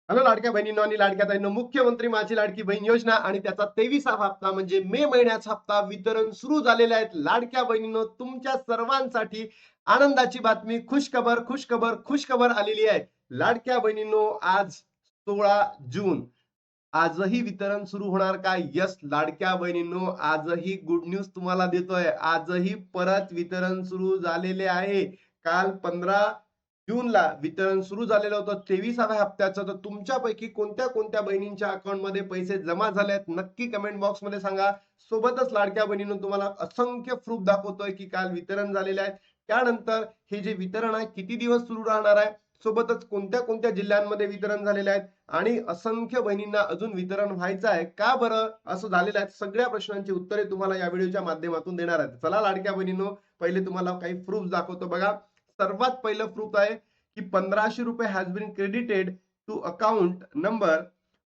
Hello लाडक्या बहिणींनो आणि लाडक्या ताईंनो, मुख्यमंत्री माझी लाडकी बहीण योजना आणि त्याचा 23वा हप्ता म्हणजे मे महिन्याचा हप्ता वितरण सुरू झालेले आहेत. लाडक्या बहिणींनो, तुमच्या सर्वांसाठी आनंदाची बातमी, खुशखबर खुशखबर खुशखबर आलेली आहे. लाडक्या बहिणींनो, आज 16 जून, आजही वितरण सुरू होणार का? यस लाडक्या बहिणींनो, आजही गुड न्यूज तुम्हाला देतोय. आजही परत वितरण सुरू झालेले आहे. काल 15 जूनला वितरण सुरू झालेलं होतं 23व्या हप्त्याचं. तर तुमच्यापैकी कोणत्या कोणत्या बहिणींच्या अकाउंटमध्ये पैसे जमा झाले आहेत नक्की कमेंट बॉक्स मध्ये सांगा. सोबतच लाडक्या बहिणींनो, तुम्हाला असंख्य प्रूफ दाखवतोय की काल वितरण झालेले आहे. त्यानंतर हे जे वितरण आहे किती दिवस सुरू राहणार आहे, सोबतच कोणत्या कोणत्या जिल्ह्यांमध्ये वितरण झालेले आहेत आणि असंख्य बहिणींना अजून वितरण व्हायचं आहे का बरं असं झालेलं आहे, सगळ्या प्रश्नांची उत्तरे तुम्हाला या व्हिडिओच्या माध्यमातून देणार आहेत. चला लाडक्या बहिणींनो, पहिले तुम्हाला काही प्रूफ दाखवतो बघा. सर्वात पहिलं प्रूफ आहे की 1500 रुपये has been credited to account number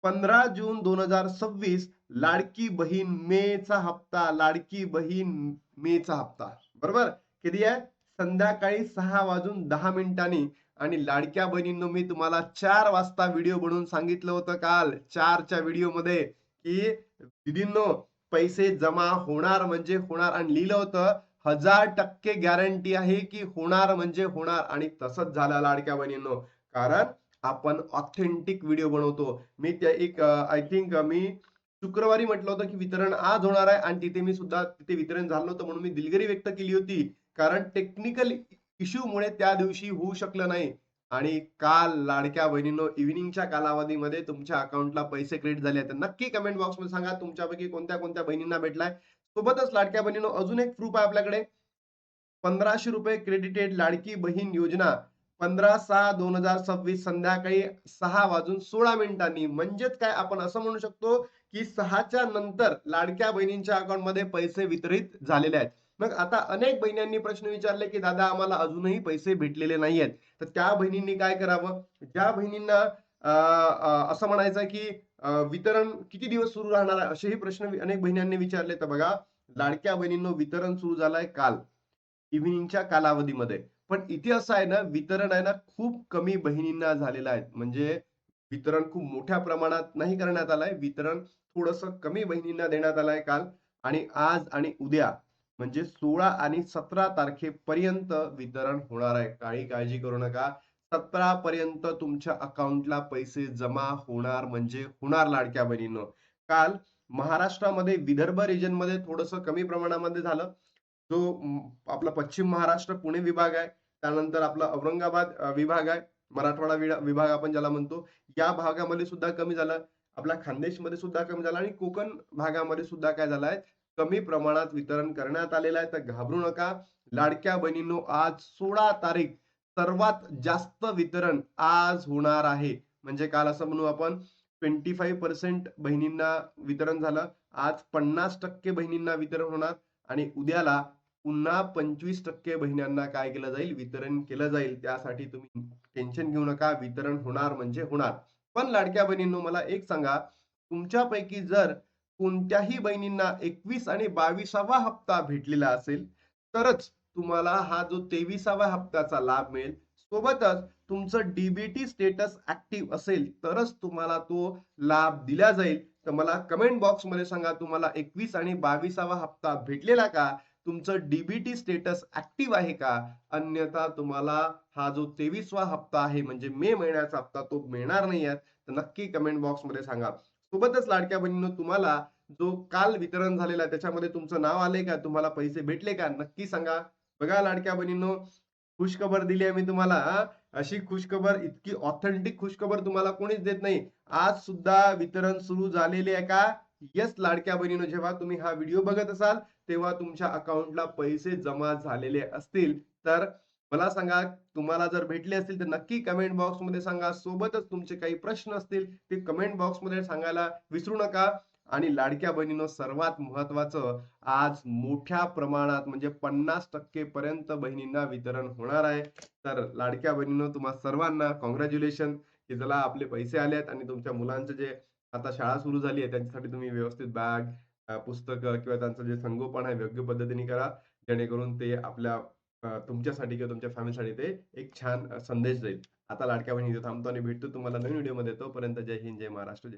15 June 2026. Ladki Bahin मेचा हप्ता, लाडकी बहीण मेचा हप्ता बरोबर किती आहे? संध्याकाळी 6:10 आणि लाडक्या बहिणींनो, मी तुम्हाला 4 वाजता व्हिडिओ बनवून सांगितलं होतं काल 4च्या व्हिडिओ मध्ये की दीदींनो, पैसे जमा होणार म्हणजे होणार आणि लिहिलं होतं 1000% गॅरंटी आहे की होणार म्हणजे होणार. आणि तसंच झालं लाडक्या बहिणींनो, कारण आपण ऑथेंटिक व्हिडिओ बनवतो. मी त्या एक आय थिंक मी शुक्रवारी म्हटलं होतं की वितरण आज होणार आहे आणि तिथे मी सुद्धा तिथे वितरण झालं नव्हतं म्हणून मी दिलगिरी व्यक्त केली होती, कारण टेक्निकल इश्यू मुळे त्या दिवशी होऊ शकलं नाही. आणि काल लाडक्या बहिणींनो, इव्हिनिंगच्या कालावधीमध्ये तुमच्या अकाउंटला पैसे क्रेडिट झाले आहेत. नक्की कमेंट बॉक्स मध्ये सांगा तुमच्यापैकी कोणत्या कोणत्या बहिणींना भेटलाय. सोबतच लाडक्या बहिणींनो, अजून एक प्रूफ आहे आपल्याकडे. 1500 रुपये क्रेडिटेड लाडकी बहीण योजना 15/6/2026 संध्याकाळी 6:16 म्हणजेच काय, आपण असं म्हणू शकतो की 6च्या नंतर लाडक्या बहिणींच्या अकाउंट मध्ये पैसे वितरित झालेले आहेत. मग आता अनेक बहिणींनी प्रश्न विचारले की दादा, आम्हाला अजूनही पैसे भेटलेले नाही आहेत, तर त्या बहिणींनी काय करावं? ज्या बहिणींना असं म्हणायचं की वितरण किती दिवस सुरू राहणार आहे, असेही प्रश्न अनेक बहिणींनी विचारले. तर बघा लाडक्या बहिणींनो, वितरण सुरू झालंय काल इव्हिनिंगच्या कालावधीमध्ये. पण इथे असं आहे ना, वितरण आहे ना खूप कमी बहिणींना झालेलं आहे. म्हणजे वितरण खूप मोठ्या प्रमाणात नाही करण्यात आलंय. वितरण थोडंसं कमी बहिणींना देण्यात आलंय काल. आणि आज आणि उद्या म्हणजे 16 आणि 17 तारखेपर्यंत वितरण होणार आहे. काही काळजी करू नका. 17 पर्यंत तुमच्या अकाउंटला पैसे जमा होणार म्हणजे होणार लाडक्या बहिणींनो. काल महाराष्ट्रामध्ये विदर्भ रिजनमध्ये थोडंसं कमी प्रमाणामध्ये झालं. जो आपला पश्चिम महाराष्ट्र पुणे विभाग आहे, त्यानंतर आपला औरंगाबाद विभाग आहे, मराठवाडा विभाग आपण ज्याला म्हणतो, या भागामध्ये सुद्धा कमी झालं. आपल्या खानदेशमध्ये सुद्धा कमी झालं आणि कोकण भागामध्ये सुद्धा काय झालंय, कमी प्रमाणात वितरण करण्यात आलेलं आहे. तर घाबरू नका लाडक्या बहिणींनो, आज 16 तारीख, सर्वात जास्त वितरण आज होणार आहे. म्हणजे काल असं म्हणू आपण 25% बहिणींना वितरण झालं. आज 50% बहिणींना वितरण होणार आणि उद्याला पुन्हा 25% बहिणींना काय केलं जाईल? वितरण केलं जाईल. त्यासाठी तुम्ही टेन्शन घेऊ नका. वितरण होणार म्हणजे होणार. पण लाडक्या बहिणींनो, मला एक सांगा, तुमच्यापैकी जर कोणत्याही बहिणींना 21 आणि 22वा हप्ता भेटलेला असेल, तरच तुम्हाला हा जो 23वा हप्त्याचा लाभ मिळेल. सोबतच तुमचं डीबीटी स्टेटस ऍक्टिव्ह असेल, तरच तुम्हाला तो लाभ दिला जाईल. तर मला कमेंट बॉक्समध्ये सांगा, तुम्हाला 21 आणि 22वा हप्ता भेटलेला का? तुमचं डीबीटी स्टेटस ऍक्टिव्ह आहे का? अन्यथा तुम्हाला हा जो 23वा हप्ता आहे म्हणजे मे महिन्याचा हप्ता तो मिळणार नाही आहे. तर नक्की कमेंट बॉक्स मध्ये सांगा. सोबतच लाडक्या बहिणींनो, तुम्हाला जो काल वितरण झालेला आहे त्याच्यामध्ये तुमचं नाव आलंय का? तुम्हाला पैसे भेटले का? नक्की सांगा. बघा लाडक्या बहिणींनो, खुशखबर दिली आहे मी तुम्हाला हा. अशी खुशखबर, इतकी ऑथेंटिक खुशखबर तुम्हाला कोणीच देत नाही. आज सुद्धा वितरण सुरू झालेले आहे का? येस लाडक्या बहिणींनो, जेव्हा तुम्ही हा व्हिडिओ बघत असाल तेव्हा तुमच्या अकाउंटला पैसे जमा झालेले असतील, तर मला सांगा. तुम्हाला जर भेटले असतील तर नक्की कमेंट बॉक्स मध्ये सांगा. सोबतच तुमचे काही प्रश्न असतील ते कमेंट बॉक्स मध्ये सांगायला विसरू नका. आणि लाडक्या बहिणींनो, सर्वात महत्वाचं, आज मोठ्या प्रमाणात म्हणजे 50% पर्यंत बहिणींना वितरण होणार आहे. तर लाडक्या बहिणींनो, तुम्हा सर्वांना कॉंग्रॅच्युलेशन की चला, आपले पैसे आले आहेत आणि तुमच्या मुलांचे जे आता शाळा सुरू झाली आहे त्यांच्यासाठी तुम्ही व्यवस्थित बॅग, पुस्तकं किंवा त्यांचं जे संगोपन आहे योग्य पद्धतीने करा. जेणेकरून ते आपल्या तुमच्यासाठी किंवा तुमच्या फॅमिलीसाठी ते एक छान संदेश जाईल. आता लाडक्या बहिणी इथे थांबतो आणि भेटतो तुम्हाला नवीन व्हिडिओमध्ये. तोपर्यंत जय हिंद, जय महाराष्ट्र. जय